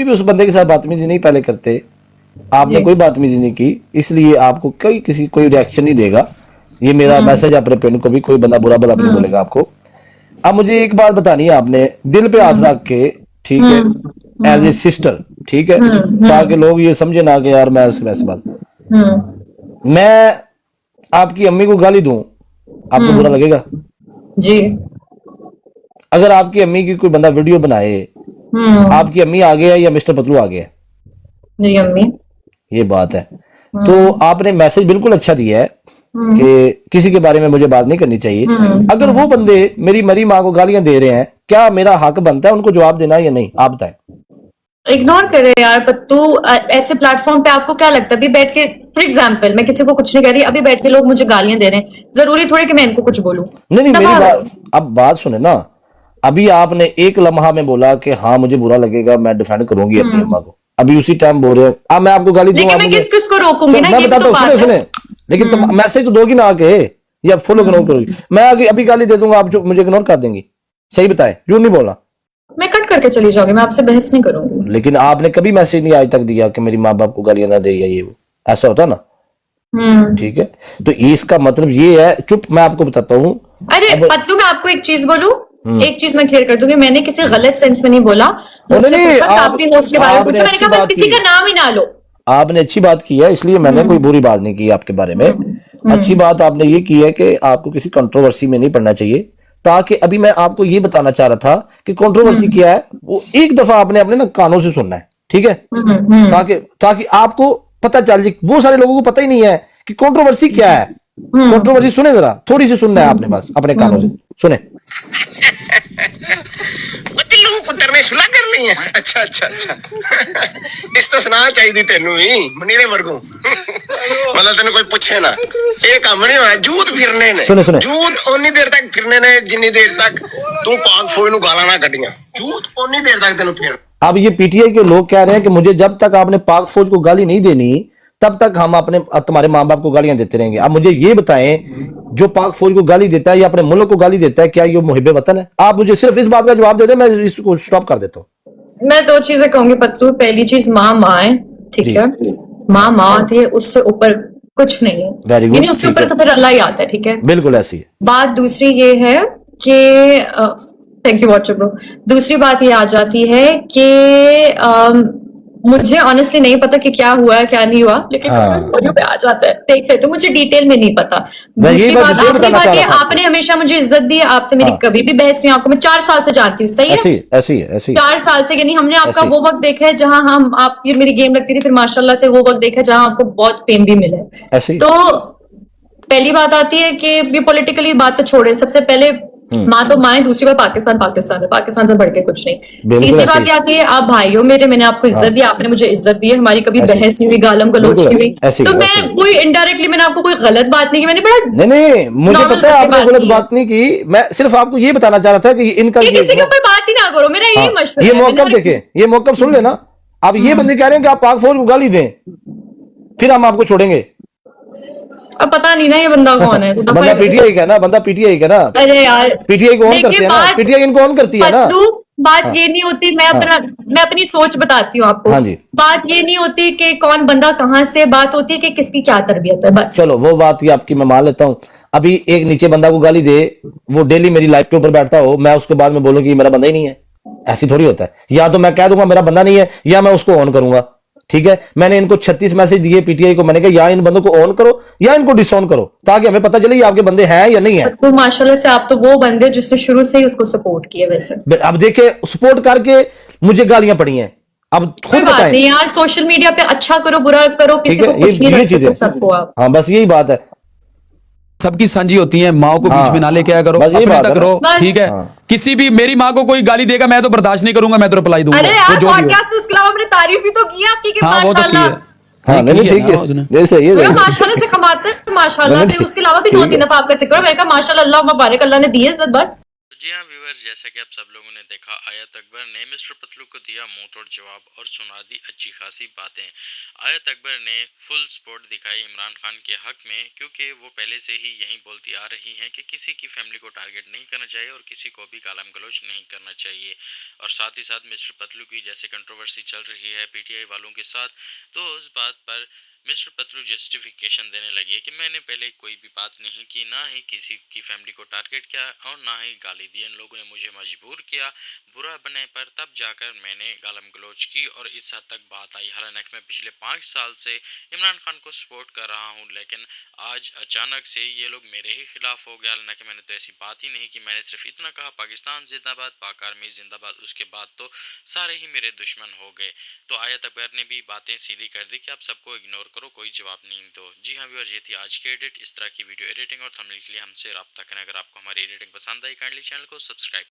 भी उस बंदे के साथ बदतमीजी नहीं पहले करते, आपने कोई बदतमीजी नहीं की, इसलिए आपको कोई रिएक्शन नहीं देगा। ये मेरा मैसेज अपने पिंड को भी, कोई बंदा बुरा भला नहीं बोलेगा आपको। अब मुझे एक बात बतानी है, आपने दिल पे हाथ रख के, ठीक है, एज ए सिस्टर, ठीक है, ताकि लोग ये समझे ना कि यार मैं उसके वैसे बात, मैं आपकी अम्मी को गाली दूं, आपको बुरा लगेगा जी? अगर आपकी अम्मी की कोई बंदा वीडियो बनाए, आपकी अम्मी आ गया या मिस्टर पतलू आ गया? मेरी अम्मी। ये बात है। तो आपने मैसेज बिल्कुल अच्छा दिया है कि किसी के बारे में मुझे बात नहीं करनी चाहिए। अगर वो बंदे मेरी मरी माँ को गालियां दे रहे हैं, क्या मेरा हक बनता है उनको जवाब देना या नहीं? आप बताएं। इग्नोर करे यार पत्तू। ऐसे प्लेटफॉर्म पे आपको क्या लगता है, अभी बैठ के, फॉर एग्जाम्पल, मैं किसी को कुछ नहीं कह रही, अभी बैठ के लोग मुझे गालियां दे रहे हैं, जरूरी थोड़ी कि मैं इनको कुछ बोलूं? नहीं, मेरी बात, अब बात सुने ना। अभी आपने एक लम्हा में बोला कि हाँ मुझे बुरा लगेगा, मैं डिफेंड करूंगी अपनी अम्मा को, अभी उसी टाइम बोल रहे हैं अब मैं आपको गाली दूंगा। मैं किस को रोकूंगी ना, मैं ये बताता तो हूँ, सुने लेकिन मैसेज तो दोगी ना आके, या फॉलो करोगी? मैं अभी गाली दे दूंगा, आप जो मुझे इग्नोर कर देंगी? सही बताए, झूठ नहीं बोलना। मैं कट करके चली जाऊंगी, मैं आपसे बहस नहीं करूंगी। लेकिन आपने कभी मैसेज नहीं आज तक दिया कि मेरी माँ बाप को गालियां ना दे या ये वो, ऐसा होता ना? ठीक है, तो इसका मतलब ये है, चुप, मैं आपको बताता हूँ। अरे पत्तू, मैं आपको एक चीज बोलूं, एक चीज मैं क्लियर कर दूंगी, मैंने किसी गलत सेंस में नहीं बोला। मुझसे पूछा, आपकी होस्ट के बारे में पूछा, मैंने कहा बस किसी का नाम ही ना लो। आपने अच्छी बात की है, इसलिए मैंने कोई बुरी बात नहीं की आपके बारे में। अच्छी बात आपने ये की है कि आपको किसी कंट्रोवर्सी में नहीं पड़ना चाहिए, ताकि अभी मैं आपको ये बताना चाह रहा था कि कंट्रोवर्सी क्या है, वो एक दफा आपने अपने ना कानों से सुनना है, ठीक है? ताकि आपको पता चल जाए। बहुत सारे लोगों को पता ही नहीं है कि कंट्रोवर्सी क्या है। कंट्रोवर्सी सुने जरा, थोड़ी सी सुनना है आपने, बस अपने कानों से सुने। पुत्र सुला कर ली है। अच्छा अच्छा अच्छा इस तो सुना चाहिए तेनू भी मनीरे वर्गू मतलब तेन कोई पूछे ना, ये काम नहीं होया। जूत फिरने ने, जूत ओनी देर तक फिरने ने जिन्नी देर तक तू पाक फौज नू गाला ना कटियां, जूत ओनी देर तक तेन फिर। अब ये पीटीआई के लोग कह रहे हैं कि मुझे जब तक आपने पाक फौज को गाली नहीं देनी, तब तक हम अपने तुम्हारे माँ बाप को गालियां देते रहेंगे। अब मुझे ये बताएं, जो पाक फौज को गाली देता है या अपने मुल्क को गाली देता है, क्या ये मुहिब्बे वतन है? आप मुझे सिर्फ इस बात का जवाब दे दें, मैं इसको स्टॉप कर देता हूँ। मैं दो चीजें कहूंगी पत्तू। पहली चीज, माँ है, ठीक है, माँ आती है, उससे ऊपर कुछ नहीं है। Very good. उसके ऊपर तो फिर अल्लाह ही आता है, ठीक है, बिल्कुल ऐसी है बात। दूसरी ये है कि थैंक यू व्हाट्सएप ब्रो। दूसरी बात ये आ जाती है कि मुझे ऑनेस्टली नहीं पता कि क्या हुआ है क्या नहीं हुआ, लेकिन वीडियो पे आ जाता है, देख ले, तो मुझे डिटेल में नहीं पता। दूसरी बात, आखिरी बात ये, आपने हमेशा मुझे इज्जत दी है, आपसे मेरी कभी भी बहस नहीं। आपको मैं 4 साल से जानती हूँ, सही है? ऐसी है 4 साल से, यानी हमने आपका वो वक्त देखा है जहां आप ये मेरी गेम लगती थी, फिर माशाल्लाह से वो वक्त देखा जहां आपको बहुत फेम भी मिला। तो पहली बात आती है कि ये पॉलिटिकली बात तो छोड़े, सबसे पहले माँ तो माँ है, दूसरी बात पाकिस्तान है, पाकिस्तान से बढ़ के कुछ नहीं। तीसरी बात ये आती है, आप भाई हो मेरे, मैंने आपको इज्जत दी, आपने मुझे इज्जत दी है, हमारी कभी बहस नहीं हुई, गालम गलोच नहीं हुई। तो मैं कोई इनडायरेक्टली, मैंने आपको कोई गलत बात नहीं की, मैंने बड़ा नहीं मुझे पता है आपने गलत बात नहीं की। मैं सिर्फ आपको ये बताना चाह रहा था कि इनका किसी के ऊपर बात ही ना करो, मेरा यही मशवरा है। ये मौकफ देखे, ये मौकफ सुन लेना। अब ये बंदे कह रहे हैं कि आप पाक फौज को गाली दें, फिर हम आपको छोड़ेंगे। अब पता नहीं ना ये बंदा कौन है। तो बंदा पीटीआई का ना, बंदा पीटीआई का ना। अरे यार, पीटीआई को ऑन करते हैं ना, पीटीआई इनको ऑन करती है ना। बात ये नहीं होती, मैं अपनी सोच बताती हूँ आपको। हाँ जी। बात ये नहीं होती कि कौन बंदा कहाँ से, बात होती है कि किसकी क्या तरबियत है, बस। चलो वो बात ही आपकी मैं मान लेता हूँ। अभी एक नीचे बंदा को गाली दे, वो डेली मेरी लाइफ के ऊपर बैठता हो, मैं उसके बाद में बोलूँ कि मेरा बंदा ही नहीं है, ऐसी थोड़ी होता है। या तो मैं कह दूंगा मेरा बंदा नहीं है, या मैं उसको ऑन करूंगा, ठीक है? मैंने इनको 36 मैसेज दिए पीटीआई को, मैंने कहा या इन बंदों को ऑन करो या इनको डिसऑन करो, ताकि हमें पता चले ये आपके बंदे हैं या नहीं है। तो माशाल्लाह से आप तो वो बंदे जिसने शुरू से ही उसको सपोर्ट किया। वैसे अब देखे, सपोर्ट करके मुझे गालियां पड़ी हैं। अब खुद बताएं यार, सोशल मीडिया पे अच्छा करो बुरा करो, किसी को कुछ नहीं रख सबको आप। हाँ बस यही बात है, सबकी साझी होती है, माँ को बीच में ना लेके आया करो, अपने तक रहो, ठीक है? किसी भी मेरी माँ को कोई गाली देगा, मैं तो बर्दाश्त नहीं करूंगा, मैं तो रिप्लाई दूंगा। अरे यार, पॉडकास्ट में उसके अलावा मैंने तारीफ भी तो की आपकी कि माशाल्लाह। हाँ नहीं ठीक है, जैसे ये माशाल्लाह से कमाते हैं, माशाल्लाह से। उसके अलावा भी 2-3 दफा आपका जिक्र, मैंने कहा माशाल्लाह, अल्लाह मुबारक, अल्लाह ने दी है इज्जत, बस। जी हाँ व्यूअर्स, जैसा कि आप सब लोगों ने देखा, आयत अकबर ने मिस्टर पतलू को दिया मुंह तोड़ जवाब और सुना दी अच्छी खासी बातें। आयत अकबर ने फुल सपोर्ट दिखाई इमरान खान के हक में, क्योंकि वो पहले से ही यही बोलती आ रही हैं कि किसी की फैमिली को टारगेट नहीं करना चाहिए और किसी को भी गालम गलोच नहीं करना चाहिए। और साथ ही साथ मिस्टर पतलू की जैसे कंट्रोवर्सी चल रही है पीटीआई वालों के साथ, तो उस बात पर मिस्टर पतलू जस्टिफिकेशन देने लगे कि मैंने पहले कोई भी बात नहीं की, ना ही किसी की फैमिली को टारगेट किया और ना ही गाली दी। इन लोगों ने मुझे मजबूर किया बुरा बनने पर, तब जाकर मैंने गालम गलोच की और इस हद तक बात आई। हालांकि मैं पिछले 5 साल से इमरान खान को सपोर्ट कर रहा हूं, लेकिन आज अचानक से ये लोग मेरे ही खिलाफ हो गया। हालांकि मैंने तो ऐसी बात ही नहीं की, मैंने सिर्फ इतना कहा पाकिस्तान जिंदाबाद, पाक आर्मी जिंदाबाद। उसके बाद तो सारे ही मेरे दुश्मन हो गए। तो आयत अकबर ने भी बातें सीधी कर दी कि आप सबको इग्नोर करो, कोई जवाब नहीं दो। जी हाँ व्यूअर्स, ये थी आज की एडिट। इस तरह की वीडियो एडिटिंग और थंबनेल के लिए हमसे रब्ता करें। अगर आपको हमारी एडिटिंग पसंद आई, काइंडली चैनल को सब्सक्राइब